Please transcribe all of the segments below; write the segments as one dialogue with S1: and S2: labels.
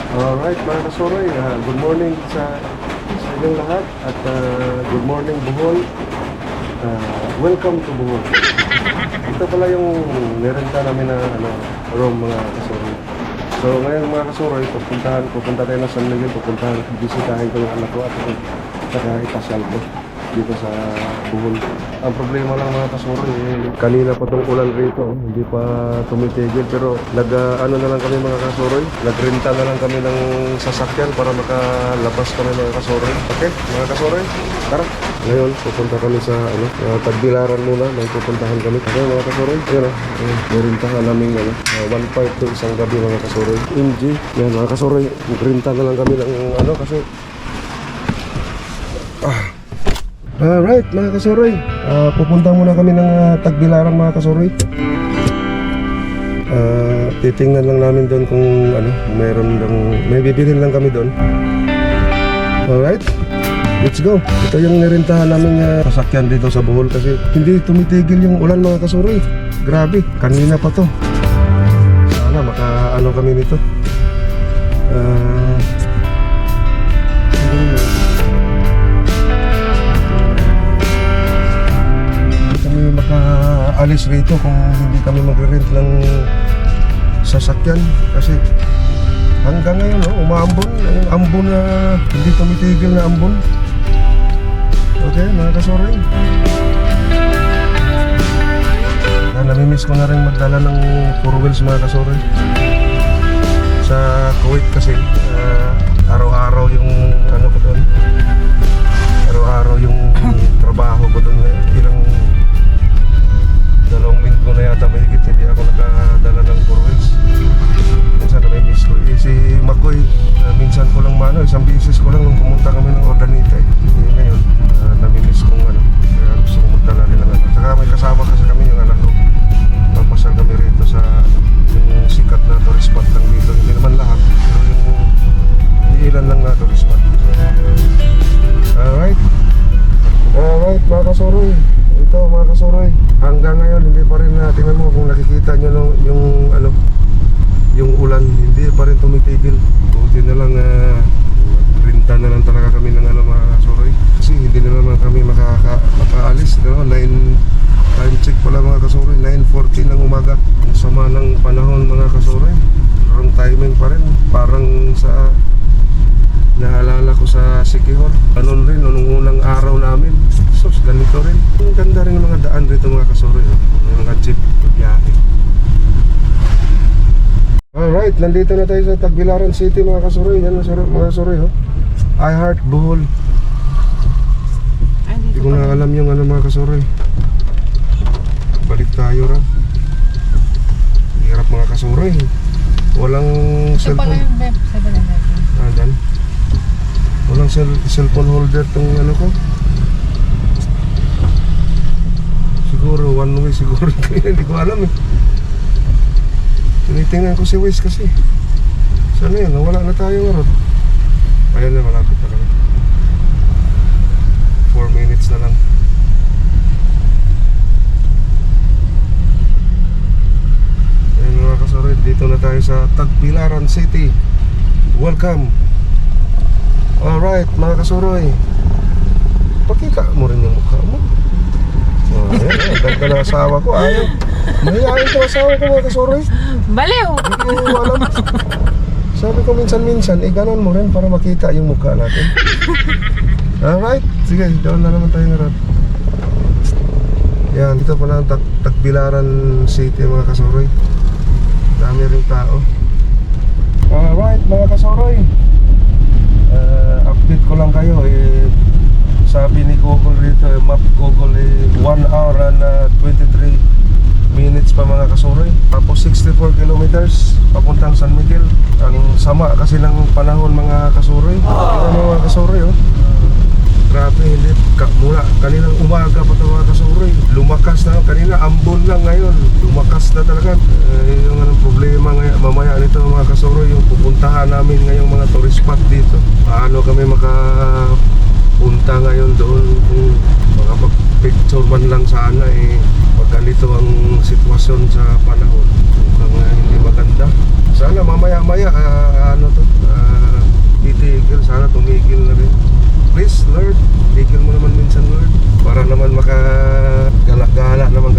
S1: Alright mga kasuroy, good morning sa inyong lahat at good morning Bohol. Welcome to Bohol. Ito pala yung nirenta namin na room mga kasuroy. So ngayon mga kasuroy, pupunta tayo na San Miguel, bisitahin ko yung anak ko at saka ipasyal ko dito sa Bohol. Ang problema lang mga kasuroy, kanina pa tong ulan rito, hindi pa tumitigil, pero ano na lang kami mga kasuroy, nagrenta na lang kami ng sasakyan para makalabas kami mga kasuroy. Okay mga kasuroy, tara. Ngayon pupunta kami sa Tagbilaran muna, may pupuntahan kami. Okay mga kasuroy, yun narintahan namin 1.5 to isang gabi mga kasuroy. MG, yan mga kasuroy, nagrenta na lang kami ng kasi alright mga kasuroy, pupunta muna kami ng Tagbilaran mga kasuroy. Titingnan lang namin doon kung may bibilhin lang kami doon. Alright, let's go. Ito yung nirentahan namin sasakyan dito sa Bohol kasi hindi tumitigil yung ulan mga kasuroy. Grabe, kanina pa to. Sana kami nito. Makaalis rito kung hindi kami magre-rent ng sasakyan kasi hanggang ngayon umaambon yung ambon na hindi tumitigil na ambon. Okay mga kasuroy, namimiss ko na rin magdala ng 4 wheels mga kasuroy. Sa Kuwait kasi araw-araw yung ko doon, araw-araw yung trabaho ko doon. Ilang 2 linggo na yata mahigit hindi ako nakadala ng 4 wheels. Minsan namimiss ko si Makoy, minsan ko lang isang beses ko lang nung pumunta kami ng Ordanita ngayon namimiss kong kaya gusto kong magdala rin ng saka may kasama kasi kami yung anak ko. Papasal kami rito sa yung sikat na tourist spot lang dito, hindi naman lahat pero yung ilan lang na tourist spot. Alright mga kasuroy, ito mga kasuroy, hanggang ngayon hindi pa rin tingnan mo kung nakikita nyo yung ulan, hindi pa rin tumitigil. Buti na lang rinta na lang talaga kami ng mga kasuroy kasi hindi na naman kami makaalis. Time check pala mga kasuroy, 9:40 ng umaga. Ang sama ng panahon mga kasuroy, wrong timing pa rin. Parang sa naalala ko sa Sikihor, ganun rin nung unang araw namin. So ganito rin, ang ganda rin ng mga daan rito mga kasuroy, mga jeep biyahe. Alright, nandito na tayo sa Tagbilaran City mga kasuroy. Yan mga kasuroy I Heart Bohol. Hindi ko na alam yung mga kasuroy. Balik tayo ra. Hirap mga kasuroy, walang cellphone. Dan walang cellphone holder tong ko. Siguro one way siguro. Hindi ko alam tinitingnan ko si Waze kasi sana yun, nawala na tayo ngayon. Ayan na, malapit na kami. 4 minutes na lang. Ayan mga kasuroy, dito na tayo sa Tagbilaran City. Welcome. Alright mga kasuroy, pakita mo rin yung mukha mo. Ayan, ganda na asawa ko. Ayaw, mahihayin ko asawa ko mga kasuroy.
S2: Baliw!
S1: Hindi ko alam. Sabi ko minsan-minsan, ganon mo rin para makita yung mukha natin. Alright, sige, doon na naman tayo ngayon. Yan, dito pala ang Tagbilaran City mga kasuroy. Dami rin tao. Alright mga kasuroy, update ko lang kayo. Sabi ni Google rito, map Google 1 hour and 23 minutes pa mga kasuroy. Tapos 64 kilometers papuntang San Miguel. Ang sama kasi ng panahon mga kasuroy. Tingnan mo mga kasuroy grabe, hindi mula kaninang umaga pa ito mga kasuroy, lumakas na. Kanina ambon lang, ngayon lumakas na talaga. Yung problema ngayon mamaya nito mga kasuroy, yung pupuntahan namin ngayong mga tourist spot dito. Paano kami makapunta ngayon doon, kung makapag-picture man lang sana pag ganito ang sitwasyon sa panahon, mukhang hindi maganda. Sana mamaya-maya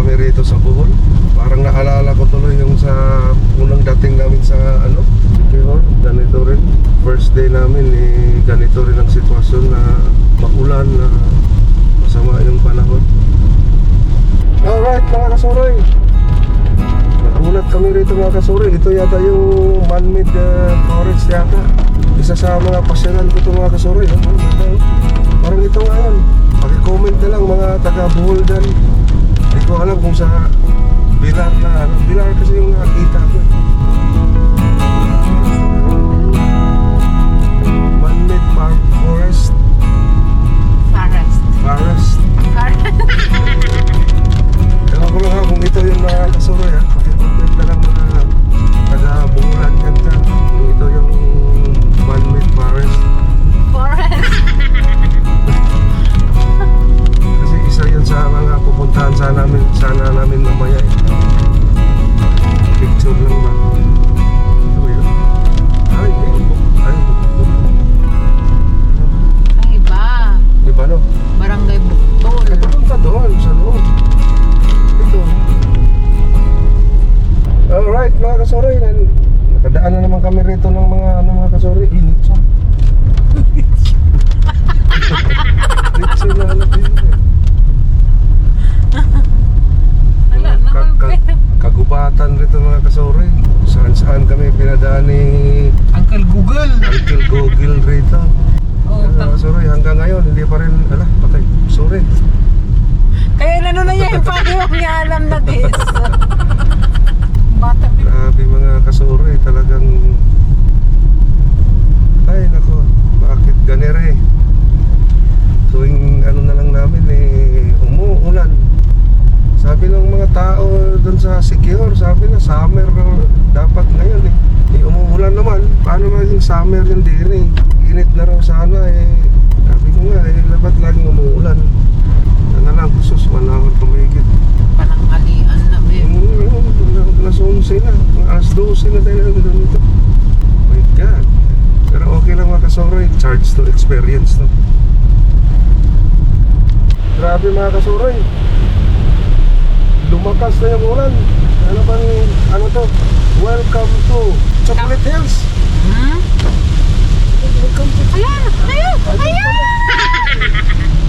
S1: kami rito sa Bohol. Parang naalala ko tuloy yung sa unang dating namin sa Sikihor. Ganito rin. First day namin ganito rin ang sitwasyon na maulan, na masama yung panahon. Alright mga kasuroy, nagulat kami rito mga kasuroy. Ito yata yung man-made forest yata. Isa sa mga pasyalan ko ito mga kasuroy. Parang ito nga yan. Paki-comment na lang mga taga-Bohol dyan. Hindi ko alam kung sa Bilar na Bilar kasi yung nakita ko. Man-made forest. Ewan ko lang ha kung ito yung mga kasuroy ha. Paki-comment na lang mga taga-Boholan yan dyan. Kung ito yung man-made forest. Kasi isa yun sa mga pupuntahan sana namin mamaya eh. Picture lang ba? Ano ba yun? Ay, di ba no?
S2: Barangay Buktol.
S1: Ay, papunta doon sa loob. Ito. Alright mga kasuroy, nakadaan na naman kami rito ng mga kasuroy. Init siya. Litso na natin eh.
S2: Wala naman
S1: Kagubatan rito mga kasuroy. Saan kami pinadaan ni
S2: Uncle Google.
S1: Uncle Google rito.
S2: Oh,
S1: Mga kasuroy, hanggang ngayon hindi pa rin, patay, sorry.
S2: kaya ano na niya yung pagawang niya alam na this. Bata
S1: Grabe mga kasuroy, talagang ay nako, bakit ganere? Tuwing ano na lang namin umuulan. Sabi ng mga tao dun sa Sikihor, sabi na summer na dapat ngayon umuulan naman. Paano maging summer yung din Init na raw sana sabi ko nga dapat laging umuulan. Na lang kusus, manahon tumigit.
S2: panangalian na
S1: Alas 11 na, alas 12 na tayo doon dito. My God. Pero okay lang mga kasuroy, charge to experience no. Grabe mga kasuroy, lumakas na yung ulan. Ano to? Welcome to Chocolate Hills. Welcome to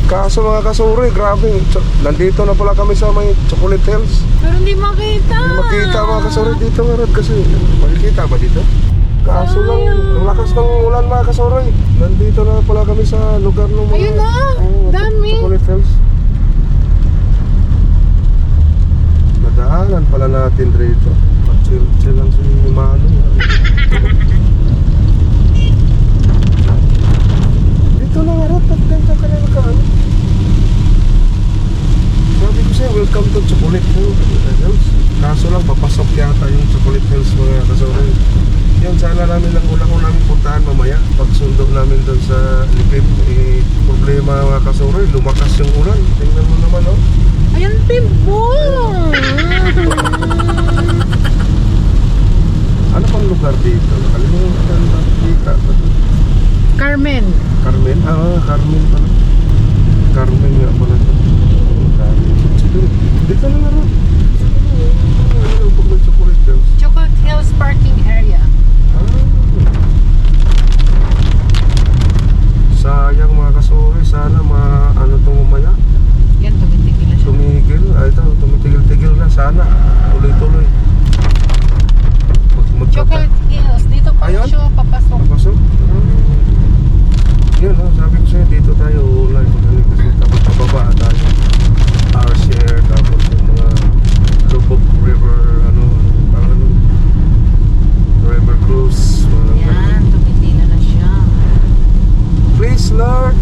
S1: Kaso mga kasuroy, grabe. Nandito na pala kami sa may Chocolate Hills.
S2: pero hindi makita.
S1: Hindi makita mga kasuroy dito nga rin kasi makikita ba dito? Kaso lang, ang lakas ng ulan mga kasuroy. Nandito na pala kami sa lugar ng mga
S2: Ayun na, dami.
S1: Chocolate Hills. Nadaanan pala natin rito. Chill lang si Mano. Dito na nga rin, ganda ka na nakaano. Sabi ko siya, welcome to Chocolate Hills. Kaso lang, papasok yata yung Chocolate Hills mga kasuroy. Yun, sana namin lang ulang namin puntahan mamaya. Pag sundo namin doon sa Lipim, problema mga kasuroy, lumakas yung ulan. Tingnan mo naman, oh.
S2: Ayan, Pimbo.
S1: Ano pang lugar dito? Nakalimutan na kita.
S2: Carmen.
S1: Carmen? Carmen pala. Carmen nga pala ito. Dito na nga rin. Ano pag may Chocolate Hills?
S2: Chocolate Hills parking area.
S1: Sayang mga kasuroy, sana ano itong umaya.
S2: Yan, tumitigil na siya.
S1: Tumigil, ito, tumitigil-tigil na, sana tuloy-tuloy.
S2: Chocolate Hills. Dito pa
S1: Ayun?
S2: siya papasok.
S1: Papasok? Yun, sabi ko sa'yo, dito tayo ulay. Kasi tapos pababa tayo. Our share, tapos yung mga Lubog River, parang River Cruise.
S2: Yan, tumitigil na siya.
S1: Please Lord,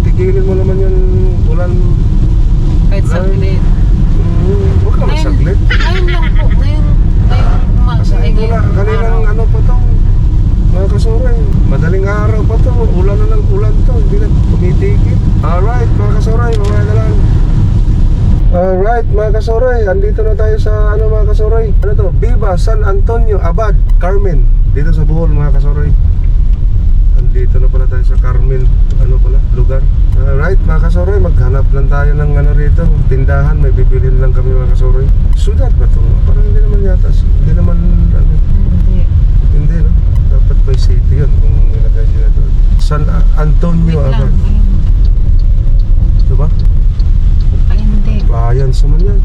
S1: tigilin mo naman yung ulan.
S2: Kahit saglit.
S1: Huwag naman saglit.
S2: Ngayon lang po. Ngayon
S1: Kasi kaninang pa to, mga kasuroy, madaling araw pa to, ulan na ng ulan to, hindi na tumitigil. Alright mga kasuroy, mamaya na lang. Alright mga kasuroy, andito na tayo sa mga kasuroy. Ano to? Viva San Antonio Abad, Carmen. Dito sa Bohol mga kasuroy. Andito na pala tayo sa Carmen, lugar. Alright mga kasoroy, maghanap lang tayo ng ano rito, tindahan, may bibilin lang kami mga kasoroy. Sudat ba to? Parang hindi naman yata, hindi naman ano,
S2: Hindi.
S1: hindi no? Dapat may city yun kung nilagay nila doon. San Antonio,
S2: Wait lang.
S1: Ito ba?
S2: Ay, hindi.
S1: Bayan naman yan.